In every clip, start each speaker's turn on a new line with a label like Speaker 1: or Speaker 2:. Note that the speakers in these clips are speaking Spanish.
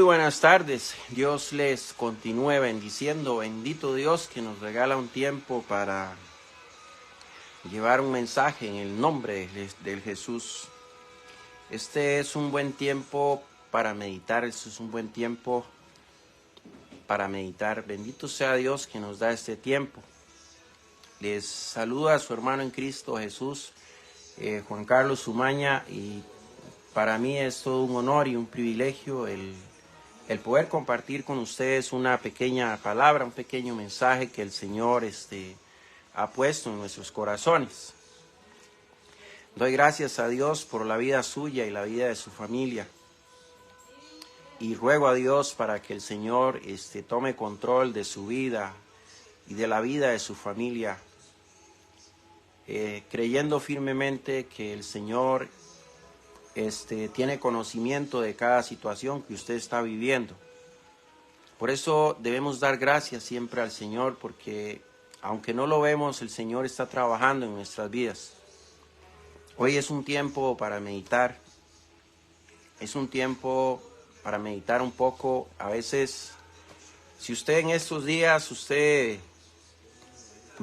Speaker 1: buenas tardes, Dios les continúe bendiciendo, bendito Dios que nos regala un tiempo para llevar un mensaje en el nombre del Jesús. Este es un buen tiempo para meditar, este es un buen tiempo para meditar. Bendito sea Dios que nos da este tiempo. Les saluda a su hermano en Cristo Jesús, Juan Carlos Umaña, y para mí es todo un honor y un privilegio el poder compartir con ustedes una pequeña palabra, un pequeño mensaje que el Señor ha puesto en nuestros corazones. Doy gracias a Dios por la vida suya y la vida de su familia. Y ruego a Dios para que el Señor tome control de su vida y de la vida de su familia, creyendo firmemente que el Señor tiene conocimiento de cada situación que usted está viviendo. Por eso debemos dar gracias siempre al Señor, porque aunque no lo vemos, el Señor está trabajando en nuestras vidas. Hoy es un tiempo para meditar, es un tiempo para meditar un poco. A veces, si usted en estos días, usted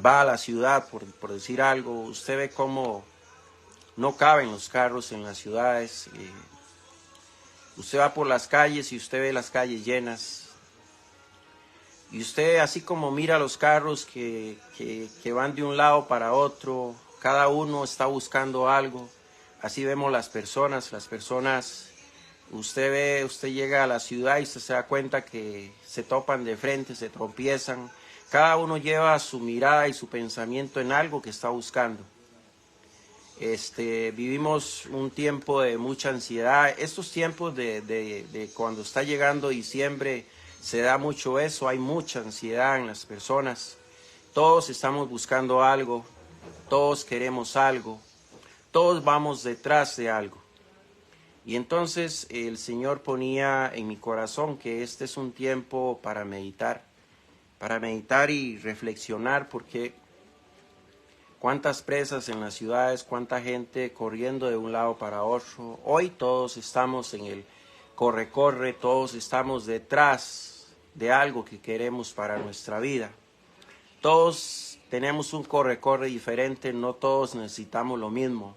Speaker 1: va a la ciudad, por decir algo, usted ve cómo no caben los carros en las ciudades. Usted va por las calles y usted ve las calles llenas. Y usted, así como mira los carros que van de un lado para otro, cada uno está buscando algo. Así vemos las personas, usted llega a la ciudad y usted se da cuenta que se topan de frente, se tropiezan. Cada uno lleva su mirada y su pensamiento en algo que está buscando. Vivimos un tiempo de mucha ansiedad. Estos tiempos de cuando está llegando diciembre, se da mucho eso, hay mucha ansiedad en las personas. Todos estamos buscando algo, todos queremos algo, todos vamos detrás de algo. Y entonces el Señor ponía en mi corazón que este es un tiempo para meditar y reflexionar, porque cuántas presas en las ciudades, cuánta gente corriendo de un lado para otro. Hoy todos estamos en el corre, todos estamos detrás de algo que queremos para nuestra vida. Todos tenemos un corre diferente, no todos necesitamos lo mismo.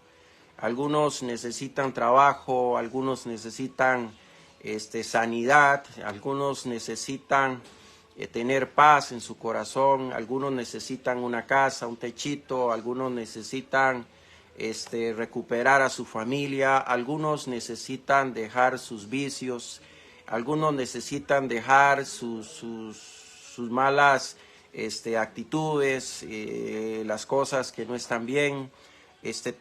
Speaker 1: Algunos necesitan trabajo, algunos necesitan sanidad, algunos necesitan tener paz en su corazón, algunos necesitan una casa, un techito, algunos necesitan recuperar a su familia, algunos necesitan dejar sus vicios, algunos necesitan dejar sus malas actitudes, las cosas que no están bien.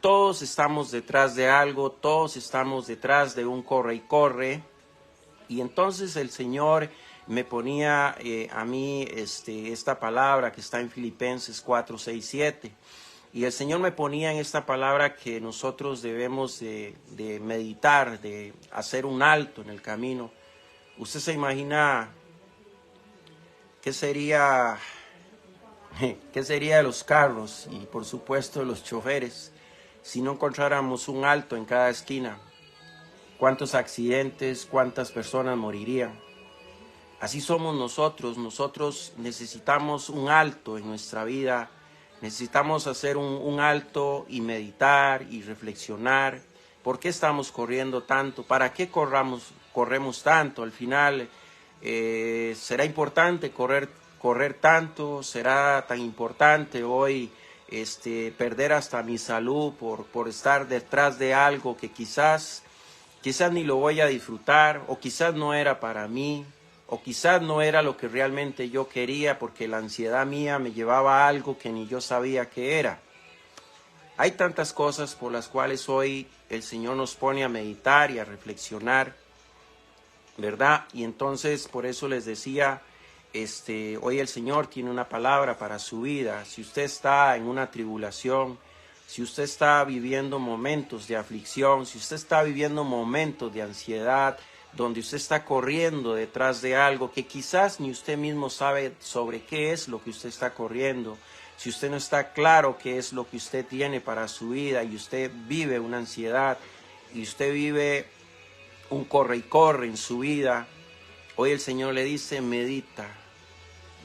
Speaker 1: Todos estamos detrás de algo, todos estamos detrás de un corre. Y entonces el Señor me ponía a mí esta palabra que está en Filipenses 4, 6, 7. Y el Señor me ponía en esta palabra que nosotros debemos de meditar, de hacer un alto en el camino. ¿Usted se imagina qué sería de los carros y por supuesto de los choferes si no encontráramos un alto en cada esquina? ¿Cuántos accidentes, cuántas personas morirían? Así somos nosotros necesitamos un alto en nuestra vida, necesitamos hacer un alto y meditar y reflexionar. ¿Por qué estamos corriendo tanto? ¿Para qué corremos tanto? Al final, ¿será importante correr tanto? ¿Será tan importante hoy perder hasta mi salud por estar detrás de algo que quizás ni lo voy a disfrutar, o quizás no era para mí, o quizás no era lo que realmente yo quería, porque la ansiedad mía me llevaba a algo que ni yo sabía que era? Hay tantas cosas por las cuales hoy el Señor nos pone a meditar y a reflexionar, ¿verdad? Y entonces por eso les decía, hoy el Señor tiene una palabra para su vida. Si usted está en una tribulación, si usted está viviendo momentos de aflicción, si usted está viviendo momentos de ansiedad, donde usted está corriendo detrás de algo que quizás ni usted mismo sabe sobre qué es lo que usted está corriendo, si usted no está claro qué es lo que usted tiene para su vida y usted vive una ansiedad y usted vive un corre en su vida, Hoy el Señor le dice, medita,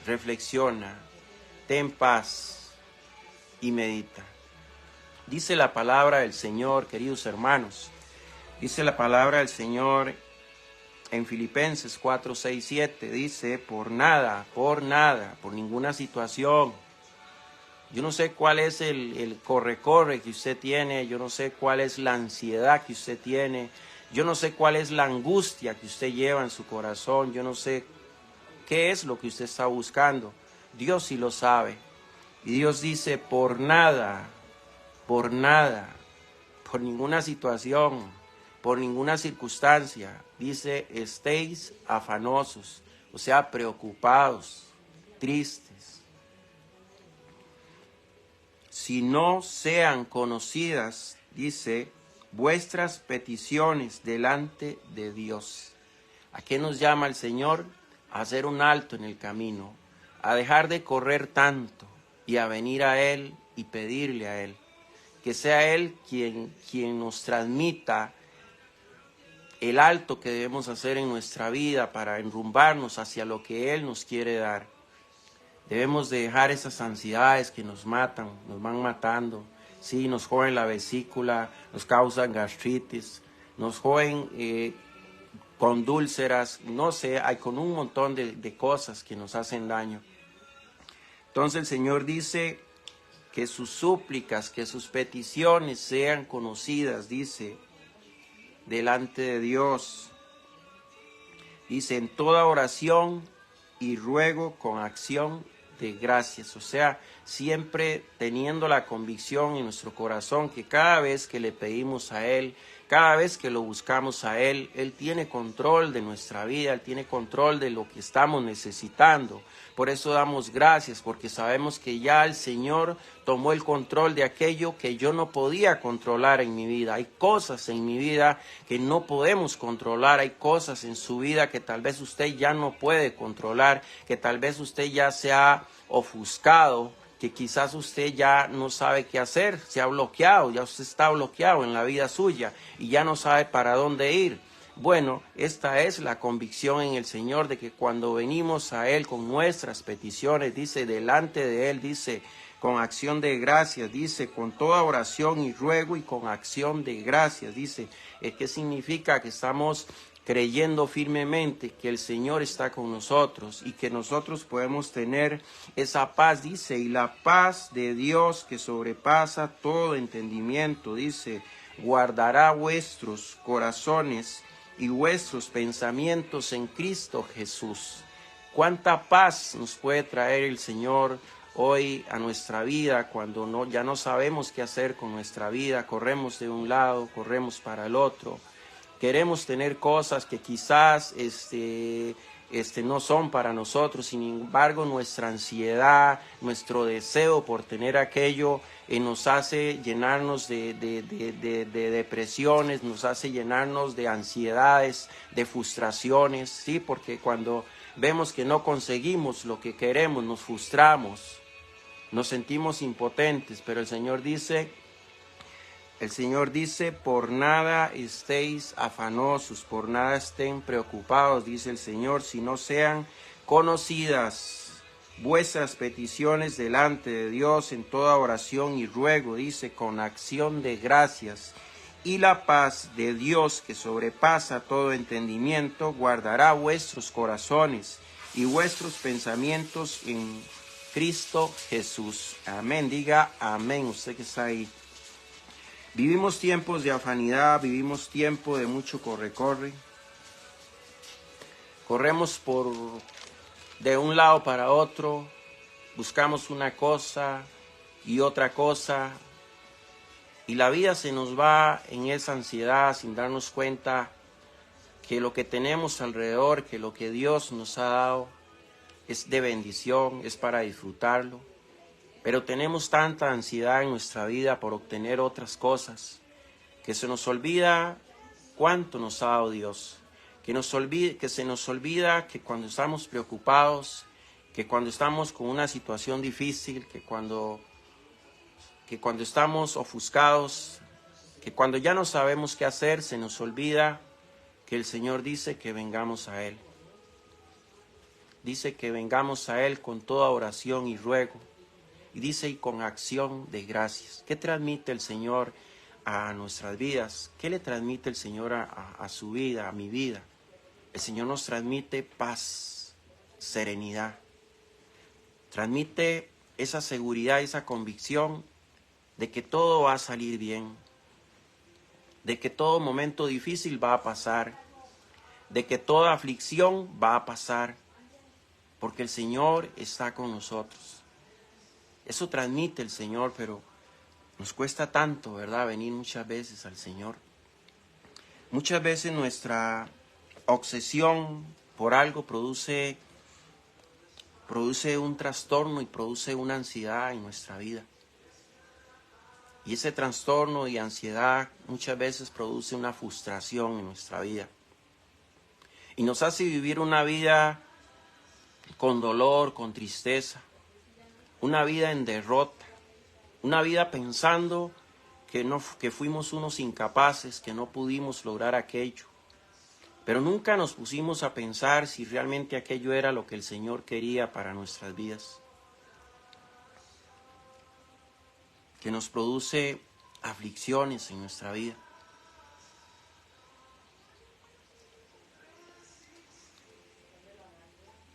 Speaker 1: reflexiona, ten paz y medita. Dice la palabra del Señor, queridos hermanos, dice la palabra del Señor en Filipenses 4, 6, 7, dice, por nada, por ninguna situación. Yo no sé cuál es el corre-corre que usted tiene, yo no sé cuál es la ansiedad que usted tiene, yo no sé cuál es la angustia que usted lleva en su corazón, yo no sé qué es lo que usted está buscando. Dios sí lo sabe. Y Dios dice, por nada, por ninguna situación, por ninguna circunstancia, dice, estéis afanosos, o sea, preocupados, tristes. Si no sean conocidas, dice, vuestras peticiones delante de Dios. ¿A qué nos llama el Señor? A hacer un alto en el camino, a dejar de correr tanto y a venir a Él y pedirle a Él. Que sea Él quien nos transmita el alto que debemos hacer en nuestra vida para enrumbarnos hacia lo que Él nos quiere dar. Debemos de dejar esas ansiedades que nos matan, nos van matando. Sí, nos joden la vesícula, nos causan gastritis, nos joden con úlceras, no sé, hay con un montón de cosas que nos hacen daño. Entonces el Señor dice que sus súplicas, que sus peticiones sean conocidas, dice, delante de Dios. Dice, en toda oración y ruego con acción de gracias. O sea, siempre teniendo la convicción en nuestro corazón que cada vez que le pedimos a Él, cada vez que lo buscamos a Él, Él tiene control de nuestra vida, Él tiene control de lo que estamos necesitando. Por eso damos gracias, porque sabemos que ya el Señor tomó el control de aquello que yo no podía controlar en mi vida. Hay cosas en mi vida que no podemos controlar, hay cosas en su vida que tal vez usted ya no puede controlar, que tal vez usted ya se ha ofuscado, que quizás usted ya no sabe qué hacer, se ha bloqueado, ya usted está bloqueado en la vida suya y ya no sabe para dónde ir. Bueno, esta es la convicción en el Señor de que cuando venimos a Él con nuestras peticiones, dice, delante de Él, dice, con acción de gracias, dice, con toda oración y ruego y con acción de gracias, dice, ¿qué significa? Que estamos creyendo firmemente que el Señor está con nosotros y que nosotros podemos tener esa paz, dice, y la paz de Dios que sobrepasa todo entendimiento, dice, guardará vuestros corazones y vuestros pensamientos en Cristo Jesús. ¿Cuánta paz nos puede traer el Señor hoy a nuestra vida cuando ya no sabemos qué hacer con nuestra vida? Corremos de un lado, corremos para el otro. Queremos tener cosas que quizás no son para nosotros, sin embargo nuestra ansiedad, nuestro deseo por tener aquello nos hace llenarnos de depresiones, nos hace llenarnos de ansiedades, de frustraciones, ¿sí? Porque cuando vemos que no conseguimos lo que queremos, nos frustramos, nos sentimos impotentes, pero el Señor dice, por nada estéis afanosos, por nada estén preocupados, dice el Señor, si no sean conocidas vuestras peticiones delante de Dios en toda oración y ruego, dice, con acción de gracias. Y la paz de Dios que sobrepasa todo entendimiento guardará vuestros corazones y vuestros pensamientos en Cristo Jesús. Amén, diga amén, usted que está ahí. Vivimos tiempos de afanidad, vivimos tiempo de mucho corre-corre. Corremos de un lado para otro, buscamos una cosa y otra cosa, y la vida se nos va en esa ansiedad sin darnos cuenta que lo que tenemos alrededor, que lo que Dios nos ha dado es de bendición, es para disfrutarlo. Pero tenemos tanta ansiedad en nuestra vida por obtener otras cosas que se nos olvida cuánto nos ha dado Dios, que se nos olvida que cuando estamos preocupados, que cuando estamos con una situación difícil, que cuando estamos ofuscados, que cuando ya no sabemos qué hacer, se nos olvida que el Señor dice que vengamos a Él. dice que vengamos a Él con toda oración y ruego. Y dice, y con acción de gracias. ¿Qué transmite el Señor a nuestras vidas? ¿Qué le transmite el Señor a su vida, a mi vida? El Señor nos transmite paz, serenidad. Transmite esa seguridad, esa convicción de que todo va a salir bien, de que todo momento difícil va a pasar, de que toda aflicción va a pasar, porque el Señor está con nosotros. Eso transmite el Señor, pero nos cuesta tanto, ¿verdad?, venir muchas veces al Señor. Muchas veces nuestra obsesión por algo produce un trastorno y produce una ansiedad en nuestra vida. Y ese trastorno y ansiedad muchas veces produce una frustración en nuestra vida. Y nos hace vivir una vida con dolor, con tristeza, una vida en derrota, una vida pensando que fuimos unos incapaces, que no pudimos lograr aquello. Pero nunca nos pusimos a pensar si realmente aquello era lo que el Señor quería para nuestras vidas. Que nos produce aflicciones en nuestra vida.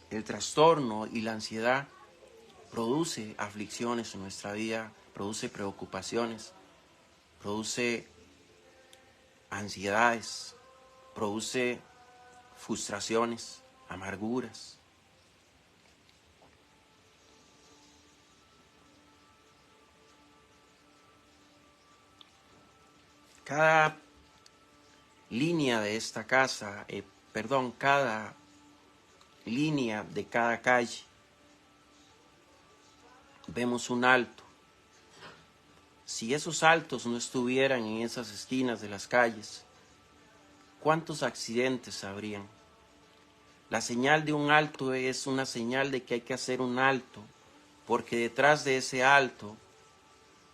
Speaker 1: El trastorno y la ansiedad produce aflicciones en nuestra vida, produce preocupaciones, produce ansiedades, produce frustraciones, amarguras. Cada línea de esta casa, cada línea de cada calle, vemos un alto. Si esos altos no estuvieran en esas esquinas de las calles, ¿cuántos accidentes habrían? La señal de un alto es una señal de que hay que hacer un alto, porque detrás de ese alto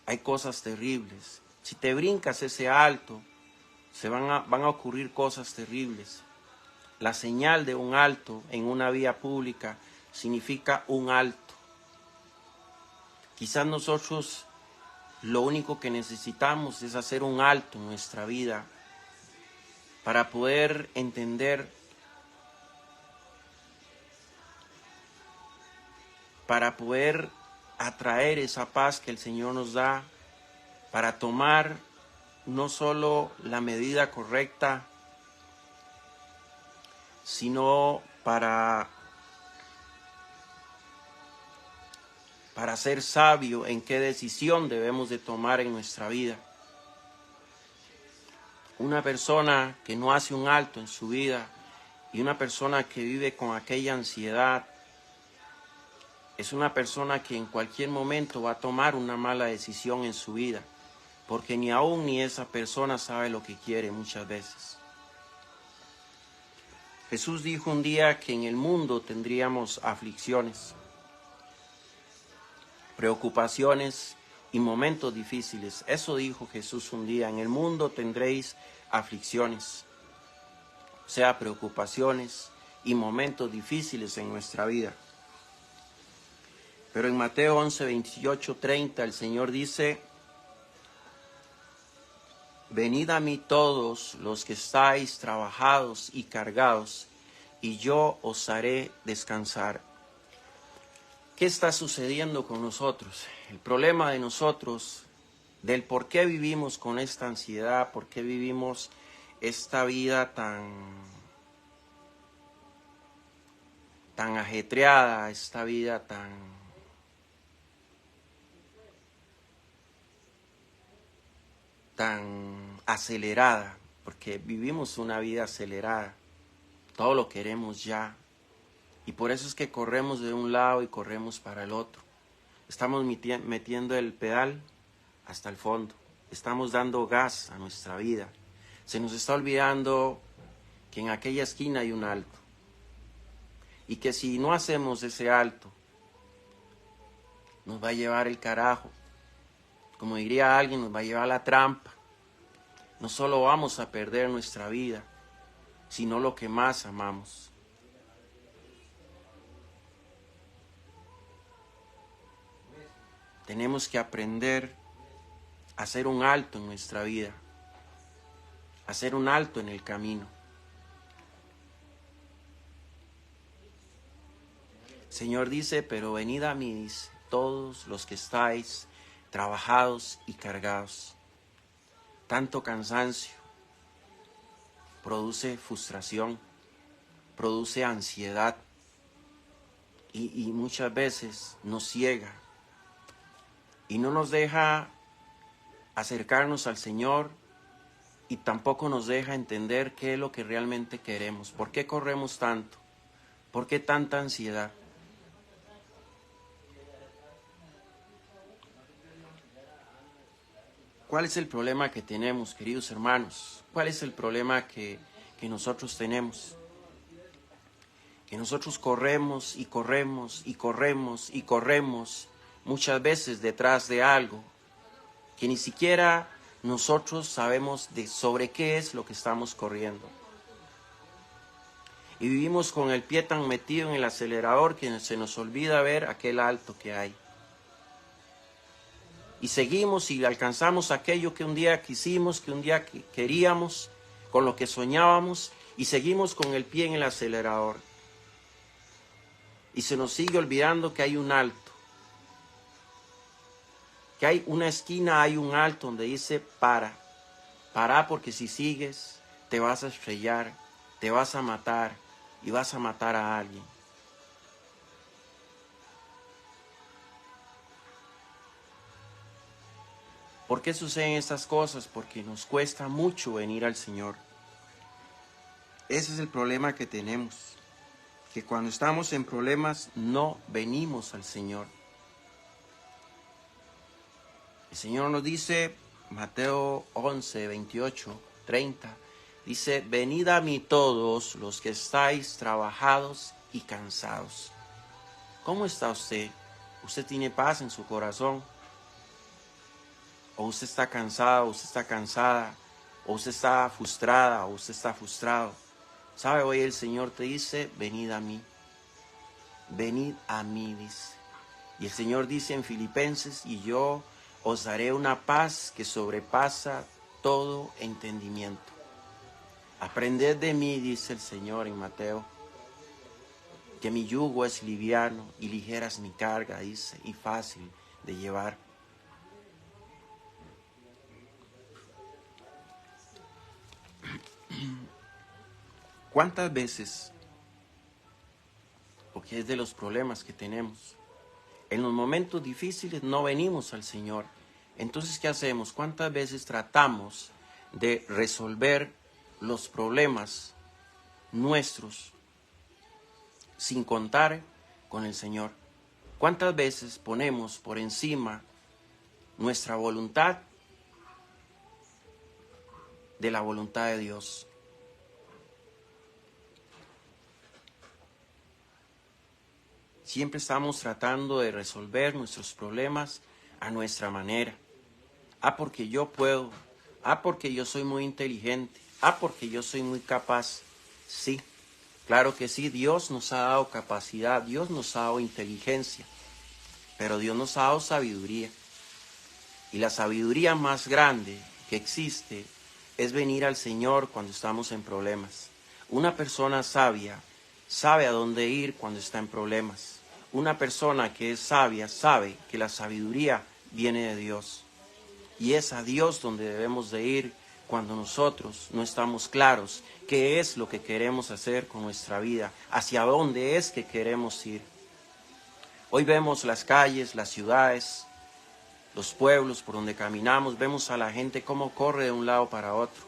Speaker 1: hay cosas terribles. Si te brincas ese alto, van a ocurrir cosas terribles. La señal de un alto en una vía pública significa un alto. Quizás nosotros lo único que necesitamos es hacer un alto en nuestra vida para poder entender, para poder atraer esa paz que el Señor nos da, para tomar no solo la medida correcta, sino para ser sabio en qué decisión debemos de tomar en nuestra vida. Una persona que no hace un alto en su vida y una persona que vive con aquella ansiedad es una persona que en cualquier momento va a tomar una mala decisión en su vida, porque ni aún ni esa persona sabe lo que quiere muchas veces. Jesús dijo un día que en el mundo tendríamos aflicciones, preocupaciones y momentos difíciles. Eso dijo Jesús un día: en el mundo tendréis aflicciones, o sea, preocupaciones y momentos difíciles en nuestra vida. Pero en Mateo 11, 28, 30 el Señor dice: venid a mí todos los que estáis trabajados y cargados, y yo os haré descansar. ¿Qué está sucediendo con nosotros? El problema de nosotros, del por qué vivimos con esta ansiedad, por qué vivimos esta vida tan ajetreada, esta vida tan acelerada, porque vivimos una vida acelerada, todo lo queremos ya, y por eso es que corremos de un lado y corremos para el otro. Estamos metiendo el pedal hasta el fondo, estamos dando gas a nuestra vida. Se nos está olvidando que en aquella esquina hay un alto, y que si no hacemos ese alto, nos va a llevar el carajo. Como diría alguien, nos va a llevar la trampa. No solo vamos a perder nuestra vida, sino lo que más amamos. tenemos que aprender a hacer un alto en nuestra vida, hacer un alto en el camino. El Señor dice, pero venid a mí, dice, todos los que estáis trabajados y cargados. Tanto cansancio produce frustración, produce ansiedad y muchas veces nos ciega y no nos deja acercarnos al Señor y tampoco nos deja entender qué es lo que realmente queremos. ¿Por qué corremos tanto? ¿Por qué tanta ansiedad? ¿Cuál es el problema que tenemos, queridos hermanos? ¿Cuál es el problema que nosotros tenemos? Que nosotros corremos y corremos y corremos y corremos muchas veces detrás de algo que ni siquiera nosotros sabemos sobre qué es lo que estamos corriendo. Y vivimos con el pie tan metido en el acelerador que se nos olvida ver aquel alto que hay. Y seguimos y alcanzamos aquello que un día quisimos, que un día queríamos, con lo que soñábamos, y seguimos con el pie en el acelerador. Y se nos sigue olvidando que hay un alto, que hay una esquina, hay un alto donde dice para porque si sigues te vas a estrellar, te vas a matar y vas a matar a alguien. ¿Por qué suceden estas cosas? Porque nos cuesta mucho venir al Señor. Ese es el problema que tenemos, que cuando estamos en problemas no venimos al Señor. El Señor nos dice, Mateo 11, 28, 30, dice, venid a mí todos los que estáis trabajados y cansados. ¿Cómo está usted? ¿Usted tiene paz en su corazón? ¿O usted está cansado, usted está cansada, o usted está frustrada, o usted está frustrado? ¿Sabe? Hoy el Señor te dice, venid a mí, dice. Y el Señor dice en Filipenses, y yo os daré una paz que sobrepasa todo entendimiento. Aprended de mí, dice el Señor en Mateo, que mi yugo es liviano y ligera es mi carga, dice, y fácil de llevar. ¿Cuántas veces, porque es de los problemas que tenemos, en los momentos difíciles no venimos al Señor? Entonces, ¿qué hacemos? ¿Cuántas veces tratamos de resolver los problemas nuestros sin contar con el Señor? ¿Cuántas veces ponemos por encima nuestra voluntad de la voluntad de Dios? Siempre estamos tratando de resolver nuestros problemas a nuestra manera. Porque yo puedo. Porque yo soy muy inteligente. Porque yo soy muy capaz. Sí, claro que sí, Dios nos ha dado capacidad, Dios nos ha dado inteligencia, pero Dios nos ha dado sabiduría. Y la sabiduría más grande que existe es venir al Señor cuando estamos en problemas. Una persona sabia sabe a dónde ir cuando está en problemas. Una persona que es sabia sabe que la sabiduría viene de Dios. Y es a Dios donde debemos de ir cuando nosotros no estamos claros qué es lo que queremos hacer con nuestra vida, hacia dónde es que queremos ir. Hoy vemos las calles, las ciudades, los pueblos por donde caminamos, vemos a la gente cómo corre de un lado para otro.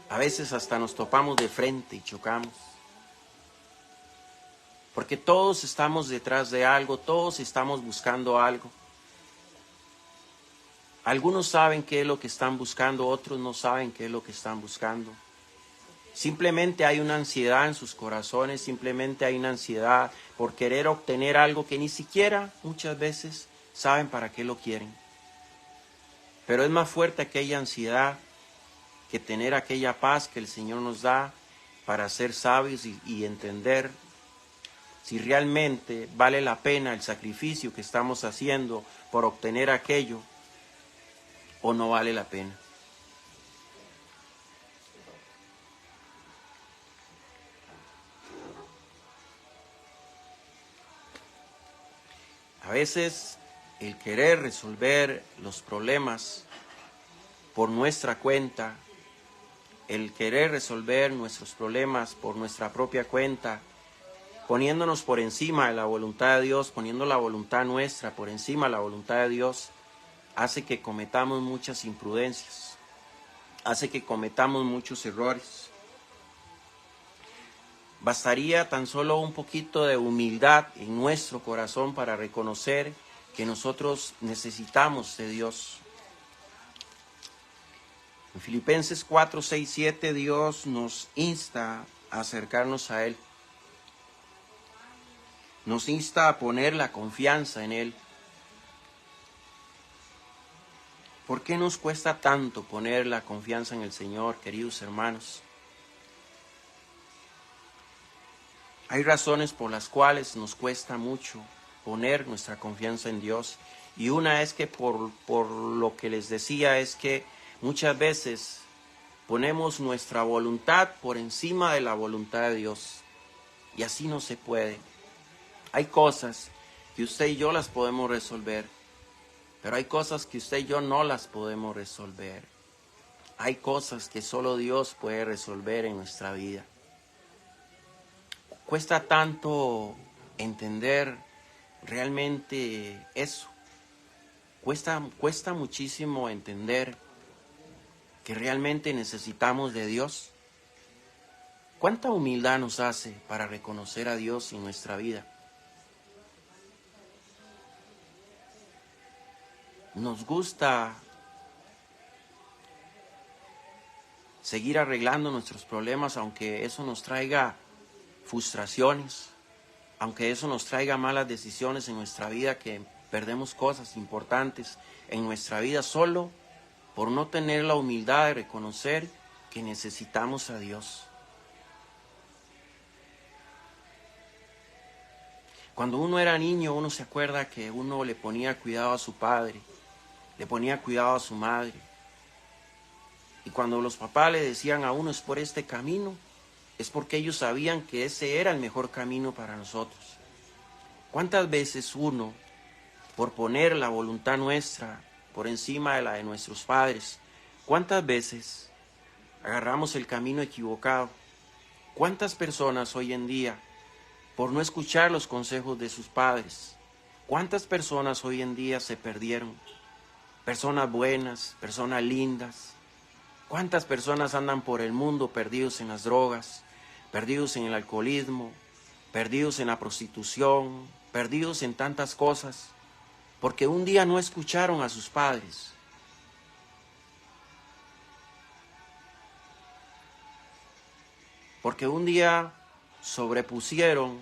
Speaker 1: A veces hasta nos topamos de frente y chocamos. Porque todos estamos detrás de algo, todos estamos buscando algo. Algunos saben qué es lo que están buscando, otros no saben qué es lo que están buscando. Simplemente hay una ansiedad en sus corazones, simplemente hay una ansiedad por querer obtener algo que ni siquiera muchas veces saben para qué lo quieren. Pero es más fuerte aquella ansiedad que tener aquella paz que el Señor nos da para ser sabios y entender si realmente vale la pena el sacrificio que estamos haciendo por obtener aquello o no vale la pena. A veces el querer resolver los problemas por nuestra cuenta, el querer resolver nuestros problemas por nuestra propia cuenta, poniéndonos por encima de la voluntad de Dios, poniendo la voluntad nuestra por encima de la voluntad de Dios, hace que cometamos muchas imprudencias, hace que cometamos muchos errores. Bastaría tan solo un poquito de humildad en nuestro corazón para reconocer que nosotros necesitamos de Dios. En Filipenses 4, 6, 7 Dios nos insta a acercarnos a Él. Nos insta a poner la confianza en Él. ¿Por qué nos cuesta tanto poner la confianza en el Señor, queridos hermanos? Hay razones por las cuales nos cuesta mucho poner nuestra confianza en Dios. Y una es que por lo que les decía es que muchas veces ponemos nuestra voluntad por encima de la voluntad de Dios. Y así no se puede. Hay cosas que usted y yo las podemos resolver, pero hay cosas que usted y yo no las podemos resolver. Hay cosas que solo Dios puede resolver en nuestra vida. Cuesta tanto entender realmente eso. Cuesta muchísimo entender que realmente necesitamos de Dios. ¿Cuánta humildad nos hace para reconocer a Dios en nuestra vida? Nos gusta seguir arreglando nuestros problemas, aunque eso nos traiga frustraciones, aunque eso nos traiga malas decisiones en nuestra vida, que perdemos cosas importantes en nuestra vida solo por no tener la humildad de reconocer que necesitamos a Dios. Cuando uno era niño, uno se acuerda que uno le ponía cuidado a su padre, le ponía cuidado a su madre. Y cuando los papás le decían a uno, es por este camino, es porque ellos sabían que ese era el mejor camino para nosotros. ¿Cuántas veces uno, por poner la voluntad nuestra por encima de la de nuestros padres, cuántas veces agarramos el camino equivocado? ¿Cuántas personas hoy en día, por no escuchar los consejos de sus padres, cuántas personas hoy en día se perdieron? Personas buenas, personas lindas. ¿Cuántas personas andan por el mundo perdidos en las drogas, perdidos en el alcoholismo, perdidos en la prostitución, perdidos en tantas cosas? Porque un día no escucharon a sus padres. Porque un día sobrepusieron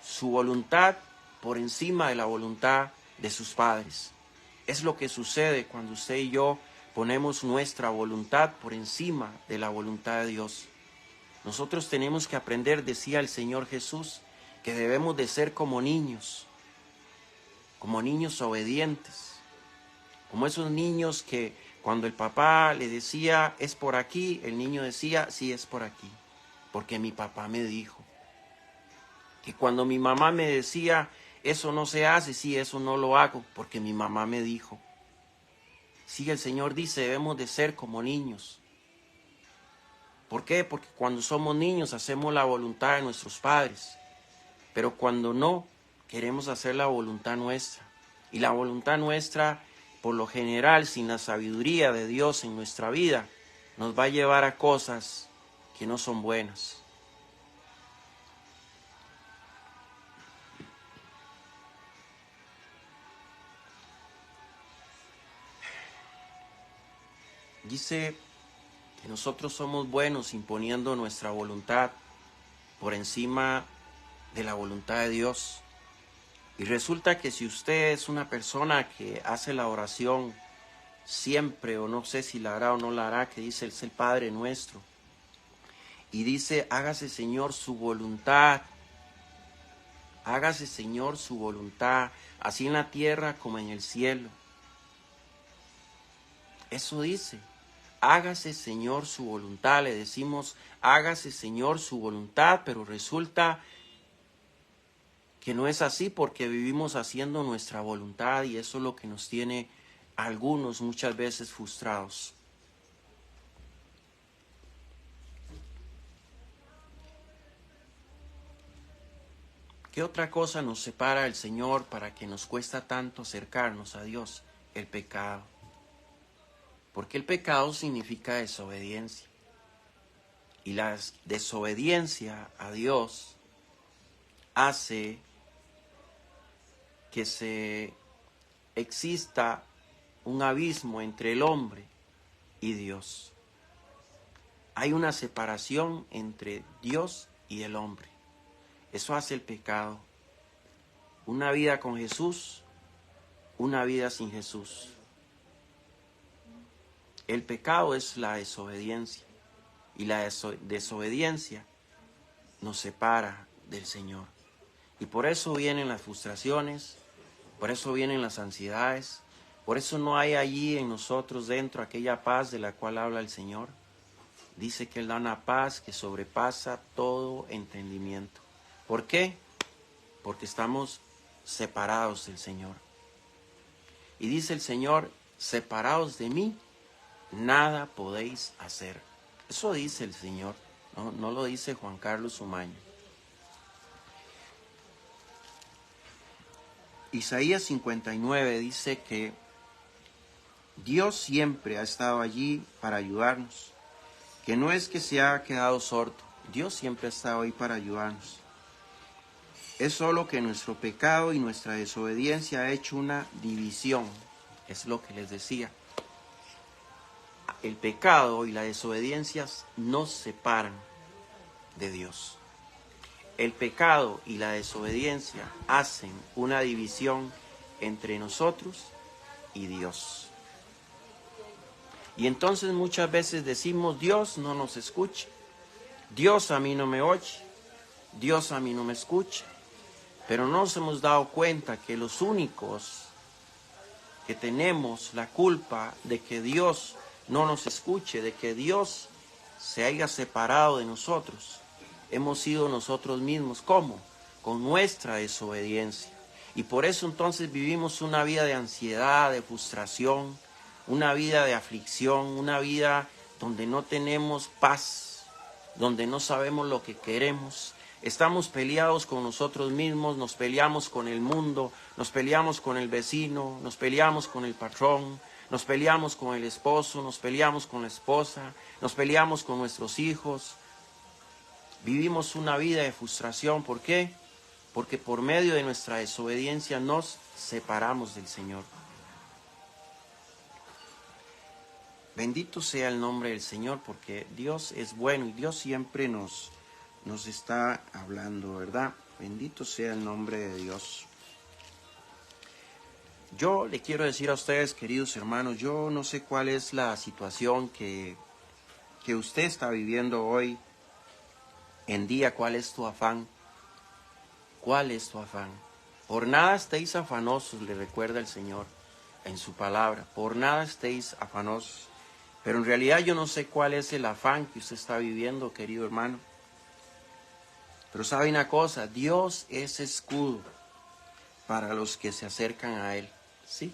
Speaker 1: su voluntad por encima de la voluntad de sus padres. Es lo que sucede cuando usted y yo ponemos nuestra voluntad por encima de la voluntad de Dios. Nosotros tenemos que aprender, decía el Señor Jesús, que debemos de ser como niños obedientes, como esos niños que cuando el papá le decía, es por aquí, el niño decía, sí, es por aquí, porque mi papá me dijo. Que cuando mi mamá me decía, eso no se hace, sí, eso no lo hago, porque mi mamá me dijo. Sí, el Señor dice, debemos de ser como niños. ¿Por qué? Porque cuando somos niños hacemos la voluntad de nuestros padres, pero cuando no, queremos hacer la voluntad nuestra. Y la voluntad nuestra, por lo general, sin la sabiduría de Dios en nuestra vida, nos va a llevar a cosas que no son buenas. Dice que nosotros somos buenos imponiendo nuestra voluntad por encima de la voluntad de Dios. Y resulta que si usted es una persona que hace la oración siempre, o no sé si la hará o no la hará, que dice es el Padre Nuestro, y dice, hágase Señor su voluntad, Hágase, Señor, su voluntad, así en la tierra como en el cielo. Eso dice. Hágase, Señor, su voluntad. Le decimos, hágase, Señor, su voluntad, pero resulta que no es así porque vivimos haciendo nuestra voluntad y eso es lo que nos tiene a algunos muchas veces frustrados. ¿Qué otra cosa nos separa del Señor para que nos cuesta tanto acercarnos a Dios? El pecado. Porque el pecado significa desobediencia. Y la desobediencia a Dios hace que exista un abismo entre el hombre y Dios. Hay una separación entre Dios y el hombre. Eso hace el pecado. Una vida con Jesús, una vida sin Jesús. El pecado es la desobediencia y la desobediencia nos separa del Señor. Y por eso vienen las frustraciones, por eso vienen las ansiedades, por eso no hay allí en nosotros dentro aquella paz de la cual habla el Señor. Dice que Él da una paz que sobrepasa todo entendimiento. ¿Por qué? Porque estamos separados del Señor. Y dice el Señor, separados de mí, nada podéis hacer. Eso dice el Señor, no lo dice Juan Carlos Umaña. Isaías 59 dice que Dios siempre ha estado allí para ayudarnos, que no es que se haya quedado sordo, Dios siempre ha estado ahí para ayudarnos. Es solo que nuestro pecado y nuestra desobediencia ha hecho una división, es lo que les decía. El pecado y la desobediencia nos separan de Dios. El pecado y la desobediencia hacen una división entre nosotros y Dios. Y entonces muchas veces decimos, Dios no nos escucha, Dios a mí no me oye, Dios a mí no me escucha. Pero no nos hemos dado cuenta que los únicos que tenemos la culpa de que Dios no nos escuche, de que Dios se haya separado de nosotros, hemos sido nosotros mismos. ¿Cómo? Con nuestra desobediencia. Y por eso entonces vivimos una vida de ansiedad, de frustración, una vida de aflicción, una vida donde no tenemos paz, donde no sabemos lo que queremos. Estamos peleados con nosotros mismos, nos peleamos con el mundo, nos peleamos con el vecino, nos peleamos con el patrón, nos peleamos con el esposo, nos peleamos con la esposa, nos peleamos con nuestros hijos. Vivimos una vida de frustración. ¿Por qué? Porque por medio de nuestra desobediencia nos separamos del Señor. Bendito sea el nombre del Señor, porque Dios es bueno y Dios siempre nos está hablando, ¿verdad? Bendito sea el nombre de Dios. Yo le quiero decir a ustedes, queridos hermanos, yo no sé cuál es la situación que usted está viviendo hoy en día, cuál es tu afán, cuál es tu afán. Por nada estéis afanosos, le recuerda el Señor en su palabra, por nada estéis afanosos. Pero en realidad yo no sé cuál es el afán que usted está viviendo, querido hermano. Pero sabe una cosa, Dios es escudo para los que se acercan a Él. Sí,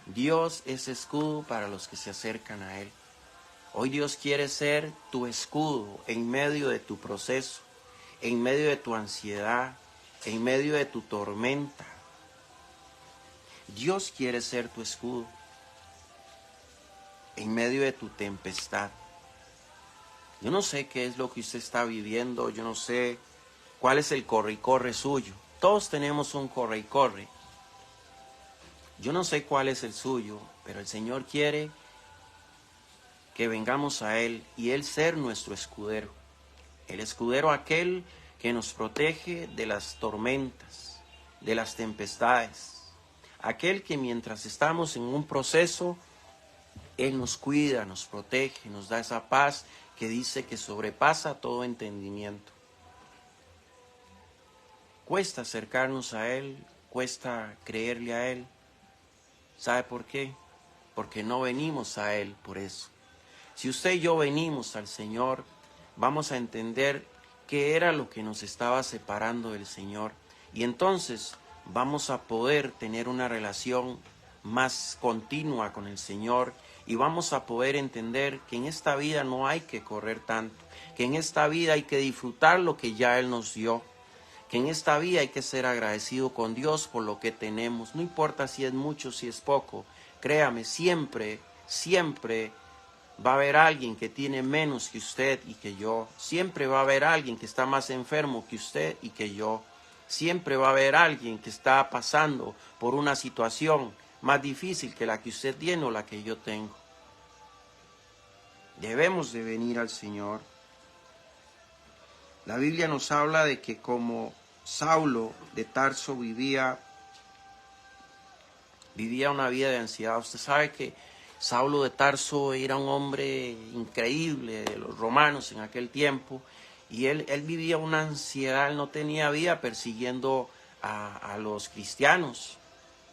Speaker 1: Dios es escudo para los que se acercan a Él. Hoy Dios quiere ser tu escudo en medio de tu proceso, en medio de tu ansiedad, en medio de tu tormenta. Dios quiere ser tu escudo en medio de tu tempestad. Yo no sé qué es lo que usted está viviendo, yo no sé cuál es el corre y corre suyo. Todos tenemos un corre y corre. Yo no sé cuál es el suyo, pero el Señor quiere que vengamos a Él y Él ser nuestro escudero. El escudero aquel que nos protege de las tormentas, de las tempestades. Aquel que mientras estamos en un proceso, Él nos cuida, nos protege, nos da esa paz que dice que sobrepasa todo entendimiento. cuesta acercarnos a Él, cuesta creerle a Él. ¿Sabe por qué? Porque no venimos a Él por eso. Si usted y yo venimos al Señor, vamos a entender qué era lo que nos estaba separando del Señor. Y entonces vamos a poder tener una relación más continua con el Señor y vamos a poder entender que en esta vida no hay que correr tanto, que en esta vida hay que disfrutar lo que ya Él nos dio, que en esta vida hay que ser agradecido con Dios por lo que tenemos, no importa si es mucho, si es poco. Créame, siempre va a haber alguien que tiene menos que usted y que yo. Siempre va a haber alguien que está más enfermo que usted y que yo. Siempre va a haber alguien que está pasando por una situación más difícil que la que usted tiene o la que yo tengo. Debemos de venir al Señor. La Biblia nos habla de que como Saulo de Tarso vivía una vida de ansiedad. Usted sabe que Saulo de Tarso era un hombre increíble de los romanos en aquel tiempo, y él vivía una ansiedad. Él no tenía vida persiguiendo a los cristianos,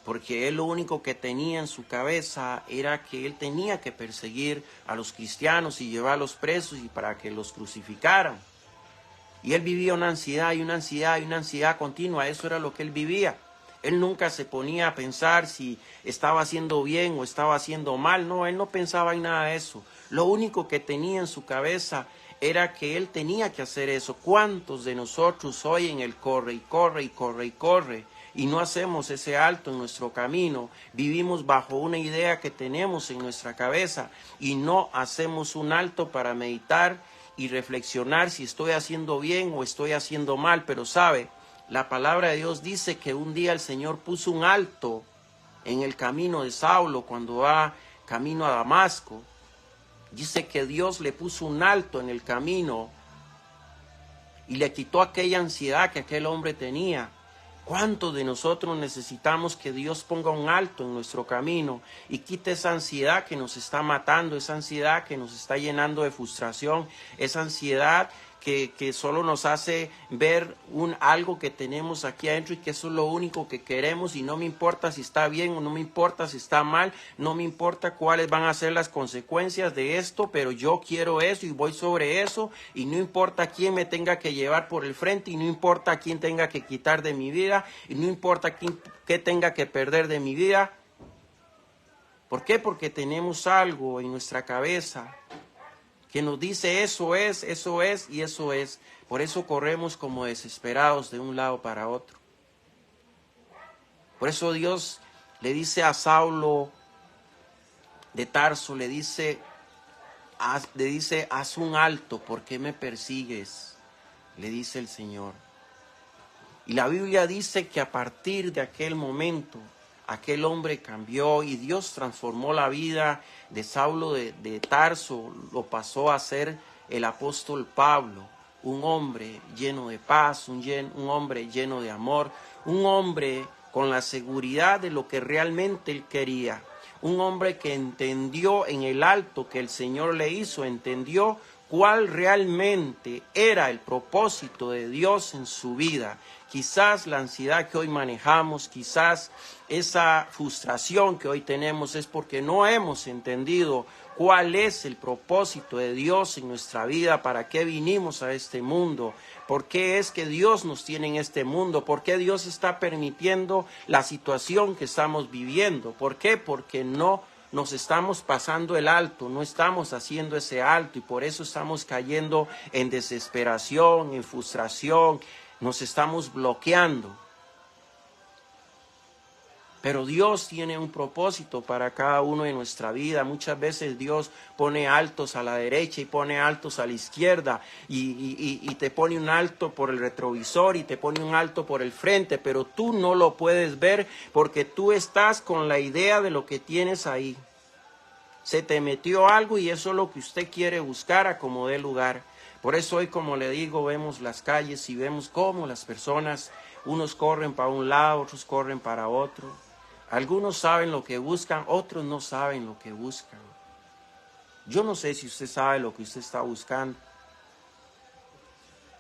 Speaker 1: porque él lo único que tenía en su cabeza era que él tenía que perseguir a los cristianos y llevarlos presos y para que los crucificaran. Y él vivía una ansiedad y una ansiedad y una ansiedad continua. Eso era lo que él vivía. Él nunca se ponía a pensar si estaba haciendo bien o estaba haciendo mal. No, él no pensaba en nada de eso. Lo único que tenía en su cabeza era que él tenía que hacer eso. ¿Cuántos de nosotros hoy en el corre y corre y corre y corre y no hacemos ese alto en nuestro camino? Vivimos bajo una idea que tenemos en nuestra cabeza y no hacemos un alto para meditar y reflexionar si estoy haciendo bien o estoy haciendo mal. Pero sabe, la palabra de Dios dice que un día el Señor puso un alto en el camino de Saulo cuando va camino a Damasco. Dice que Dios le puso un alto en el camino y le quitó aquella ansiedad que aquel hombre tenía. ¿Cuántos de nosotros necesitamos que Dios ponga un alto en nuestro camino y quite esa ansiedad que nos está matando, esa ansiedad que nos está llenando de frustración, esa ansiedad que solo nos hace ver algo que tenemos aquí adentro y que eso es lo único que queremos, y no me importa si está bien o no me importa si está mal, no me importa cuáles van a ser las consecuencias de esto, pero yo quiero eso y voy sobre eso, y no importa quién me tenga que llevar por el frente, y no importa quién tenga que quitar de mi vida, y no importa qué tenga que perder de mi vida. ¿Por qué? Porque tenemos algo en nuestra cabeza que nos dice eso es y eso es. Por eso corremos como desesperados de un lado para otro. Por eso Dios le dice a Saulo de Tarso, le dice, haz un alto, ¿por qué me persigues? Le dice el Señor. Y la Biblia dice que a partir de aquel momento, aquel hombre cambió y Dios transformó la vida de Saulo de Tarso, lo pasó a ser el apóstol Pablo, un hombre lleno de paz, un hombre lleno de amor, un hombre con la seguridad de lo que realmente él quería, un hombre que entendió en el alto que el Señor le hizo, entendió cuál realmente era el propósito de Dios en su vida. Quizás la ansiedad que hoy manejamos, quizás esa frustración que hoy tenemos es porque no hemos entendido cuál es el propósito de Dios en nuestra vida, para qué vinimos a este mundo, por qué es que Dios nos tiene en este mundo, por qué Dios está permitiendo la situación que estamos viviendo. ¿Por qué? Porque no nos estamos pasando el alto, no estamos haciendo ese alto, y por eso estamos cayendo en desesperación, en frustración, nos estamos bloqueando. Pero Dios tiene un propósito para cada uno de nuestra vida. Muchas veces Dios pone altos a la derecha y pone altos a la izquierda, y te pone un alto por el retrovisor y te pone un alto por el frente, pero tú no lo puedes ver porque tú estás con la idea de lo que tienes ahí. Se te metió algo y eso es lo que usted quiere buscar a como dé lugar. Por eso hoy, como le digo, vemos las calles y vemos cómo las personas, unos corren para un lado, otros corren para otro. Algunos saben lo que buscan, otros no saben lo que buscan. Yo no sé si usted sabe lo que usted está buscando,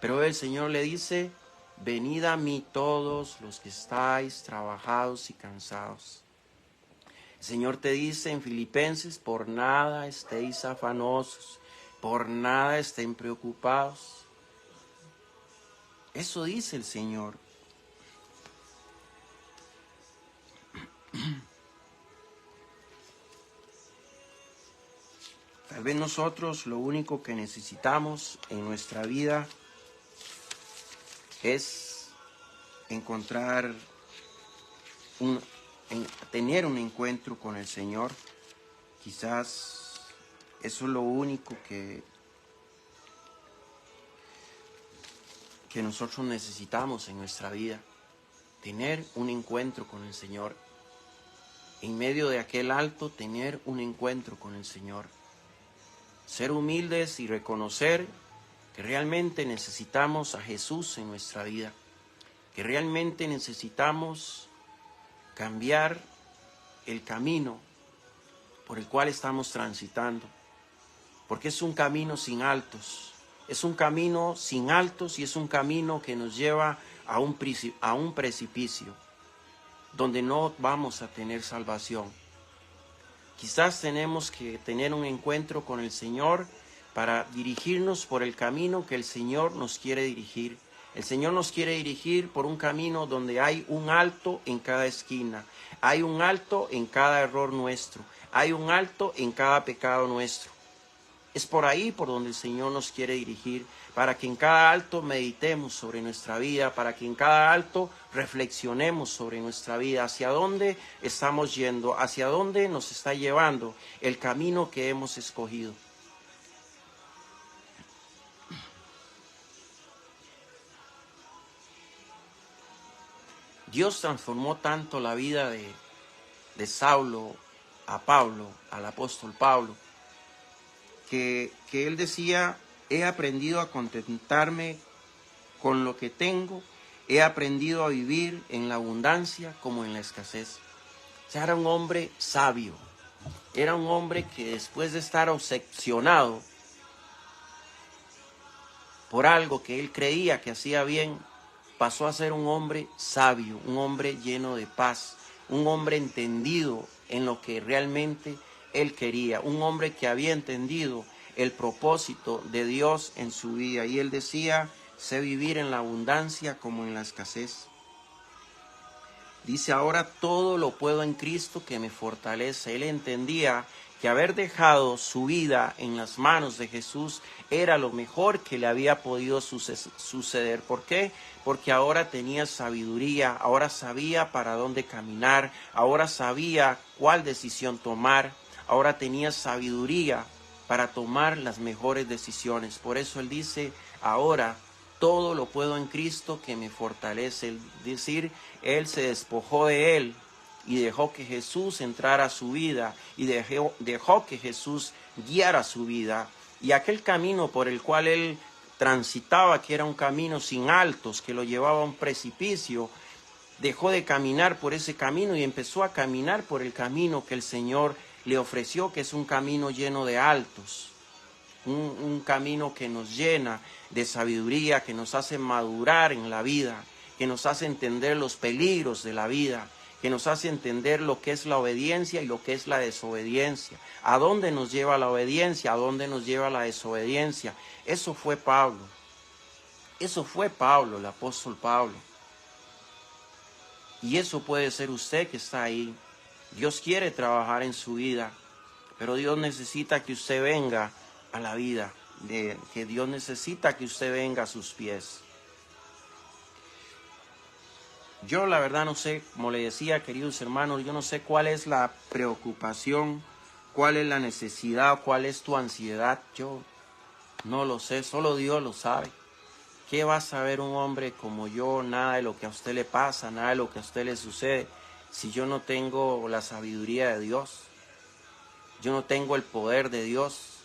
Speaker 1: pero el Señor le dice venid a mí todos los que estáis trabajados y cansados. El Señor te dice en Filipenses, por nada estéis afanosos, por nada estén preocupados. Eso dice el Señor. Tal vez nosotros lo único que necesitamos en nuestra vida es encontrar tener un encuentro con el Señor. Quizás eso es lo único que nosotros necesitamos en nuestra vida, tener un encuentro con el Señor. En medio de aquel alto, tener un encuentro con el Señor. Ser humildes y reconocer que realmente necesitamos a Jesús en nuestra vida, que realmente necesitamos cambiar el camino por el cual estamos transitando, porque es un camino sin altos, es un camino sin altos y es un camino que nos lleva a un precipicio, donde no vamos a tener salvación. Quizás tenemos que tener un encuentro con el Señor para dirigirnos por el camino que el Señor nos quiere dirigir. El Señor nos quiere dirigir por un camino donde hay un alto en cada esquina, hay un alto en cada error nuestro, hay un alto en cada pecado nuestro. Es por ahí por donde el Señor nos quiere dirigir, para que en cada alto meditemos sobre nuestra vida, para que en cada alto reflexionemos sobre nuestra vida, hacia dónde estamos yendo, hacia dónde nos está llevando el camino que hemos escogido. Dios transformó tanto la vida de Saulo a Pablo, al apóstol Pablo, que él decía, he aprendido a contentarme con lo que tengo, he aprendido a vivir en la abundancia como en la escasez. O sea, era un hombre sabio, era un hombre que después de estar obsesionado por algo que él creía que hacía bien, pasó a ser un hombre sabio, un hombre lleno de paz, un hombre entendido en lo que realmente él quería, un hombre que había entendido el propósito de Dios en su vida. Y él decía, sé vivir en la abundancia como en la escasez. Dice, ahora todo lo puedo en Cristo que me fortalece. Él entendía que haber dejado su vida en las manos de Jesús era lo mejor que le había podido suceder. ¿Por qué? Porque ahora tenía sabiduría, ahora sabía para dónde caminar, ahora sabía cuál decisión tomar, ahora tenía sabiduría para tomar las mejores decisiones. Por eso él dice, ahora todo lo puedo en Cristo que me fortalece. Es decir, él se despojó de él y dejó que Jesús entrara a su vida y dejó que Jesús guiara su vida. Y aquel camino por el cual él transitaba, que era un camino sin altos, que lo llevaba a un precipicio, dejó de caminar por ese camino y empezó a caminar por el camino que el Señor le ofreció, que es un camino lleno de altos. Un camino que nos llena de sabiduría, que nos hace madurar en la vida, que nos hace entender los peligros de la vida, que nos hace entender lo que es la obediencia y lo que es la desobediencia. ¿A dónde nos lleva la obediencia? ¿A dónde nos lleva la desobediencia? Eso fue Pablo. Eso fue Pablo, el apóstol Pablo. Y eso puede ser usted que está ahí. Dios quiere trabajar en su vida, pero Dios necesita que usted venga a la vida, que Dios necesita que usted venga a sus pies. Yo la verdad no sé, como le decía, queridos hermanos, yo no sé cuál es la preocupación, cuál es la necesidad, cuál es tu ansiedad. Yo no lo sé, solo Dios lo sabe. ¿Qué va a saber un hombre como yo? Nada de lo que a usted le pasa, nada de lo que a usted le sucede, si yo no tengo la sabiduría de Dios. Yo no tengo el poder de Dios,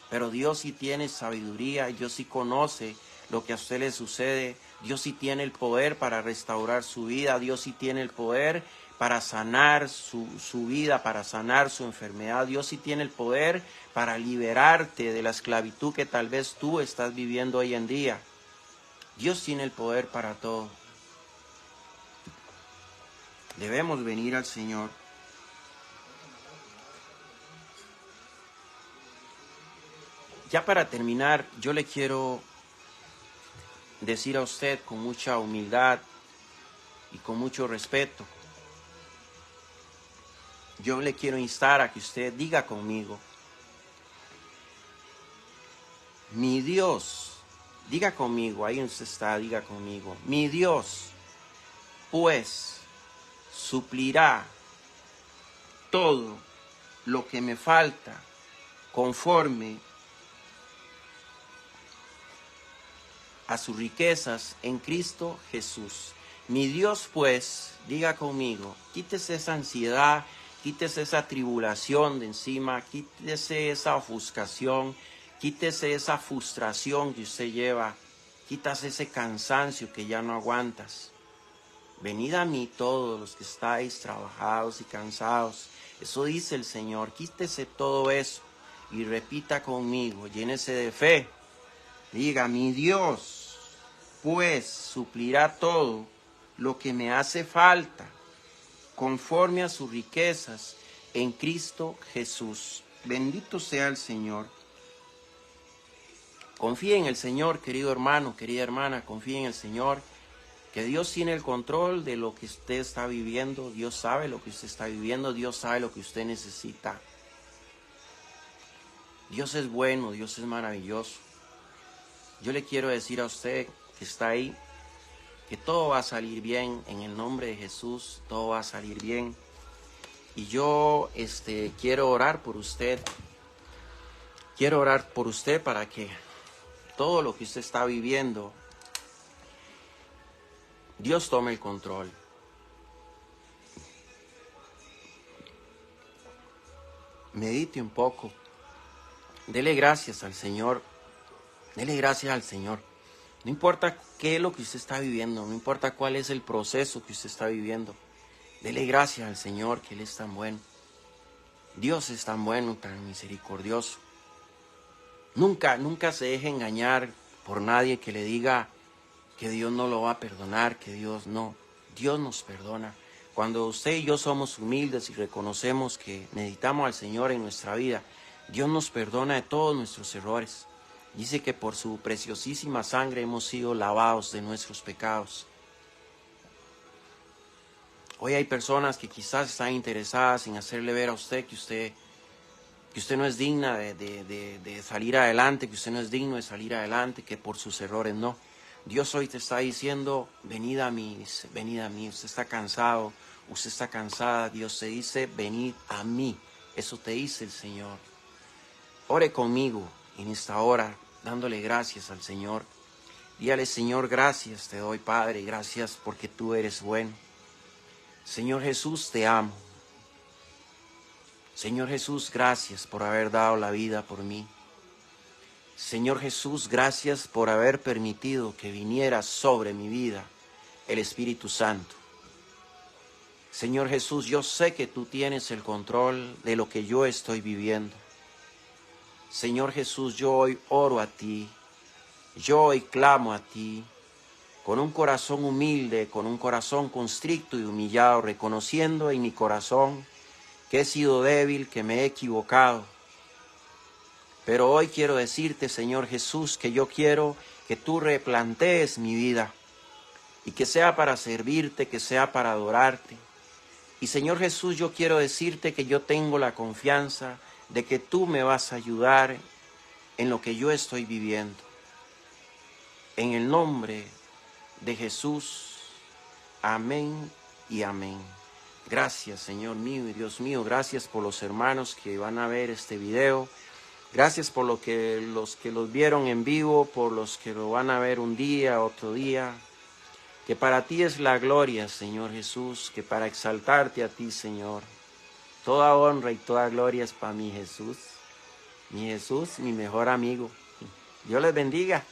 Speaker 1: pero Dios sí tiene sabiduría, Dios sí conoce lo que a usted le sucede, Dios sí tiene el poder para restaurar su vida, Dios sí tiene el poder para sanar su vida, para sanar su enfermedad, Dios sí tiene el poder para liberarte de la esclavitud que tal vez tú estás viviendo hoy en día. Dios tiene el poder para todo. Debemos venir al Señor. Ya para terminar, yo le quiero decir a usted con mucha humildad y con mucho respeto. Yo le quiero instar a que usted diga conmigo: mi Dios, diga conmigo, ahí donde usted está, diga conmigo: mi Dios, pues, suplirá todo lo que me falta conforme a sus riquezas en Cristo Jesús. Mi Dios, pues, diga conmigo, quítese esa ansiedad, quítese esa tribulación de encima, quítese esa ofuscación, quítese esa frustración que usted lleva, quítase ese cansancio que ya no aguantas. Venid a mí todos los que estáis trabajados y cansados. Eso dice el Señor. Quítese todo eso y repita conmigo, llénese de fe. Diga: mi Dios, pues, suplirá todo lo que me hace falta conforme a sus riquezas en Cristo Jesús. Bendito sea el Señor. Confíe en el Señor, querido hermano, querida hermana, confíe en el Señor, que Dios tiene el control de lo que usted está viviendo. Dios sabe lo que usted está viviendo, Dios sabe lo que usted necesita. Dios es bueno, Dios es maravilloso. Yo le quiero decir a usted que está ahí, que todo va a salir bien en el nombre de Jesús, todo va a salir bien. Y yo quiero orar por usted. Quiero orar por usted para que todo lo que usted está viviendo, Dios tome el control. Medite un poco. Dele gracias al Señor. Dele gracias al Señor. No importa qué es lo que usted está viviendo, no importa cuál es el proceso que usted está viviendo. Dele gracias al Señor, que Él es tan bueno. Dios es tan bueno, tan misericordioso. Nunca se deje engañar por nadie que le diga que Dios no lo va a perdonar, que Dios no. Dios nos perdona. Cuando usted y yo somos humildes y reconocemos que necesitamos al Señor en nuestra vida, Dios nos perdona de todos nuestros errores. Dice que por su preciosísima sangre hemos sido lavados de nuestros pecados. Hoy hay personas que quizás están interesadas en hacerle ver a usted que usted no es digna de salir adelante, que usted no es digno de salir adelante, que por sus errores no. Dios hoy te está diciendo: venid a mí, usted está cansado, usted está cansada. Dios te dice: venid a mí. Eso te dice el Señor. Ore conmigo en esta hora, dándole gracias al Señor. Dígale: Señor, gracias te doy, Padre, gracias porque tú eres bueno. Señor Jesús, te amo. Señor Jesús, gracias por haber dado la vida por mí. Señor Jesús, gracias por haber permitido que viniera sobre mi vida el Espíritu Santo. Señor Jesús, yo sé que tú tienes el control de lo que yo estoy viviendo. Señor Jesús, yo hoy oro a ti, yo hoy clamo a ti, con un corazón humilde, con un corazón constricto y humillado, reconociendo en mi corazón que he sido débil, que me he equivocado. Pero hoy quiero decirte, Señor Jesús, que yo quiero que tú replantees mi vida y que sea para servirte, que sea para adorarte. Y Señor Jesús, yo quiero decirte que yo tengo la confianza de que tú me vas a ayudar en lo que yo estoy viviendo. En el nombre de Jesús, amén y amén. Gracias, Señor mío y Dios mío, gracias por los hermanos que van a ver este video. Gracias por los que los vieron en vivo, por los que lo van a ver un día, otro día. Que para ti es la gloria, Señor Jesús, que para exaltarte a ti, Señor. Toda honra y toda gloria es para mi Jesús, mi mejor amigo. Dios les bendiga.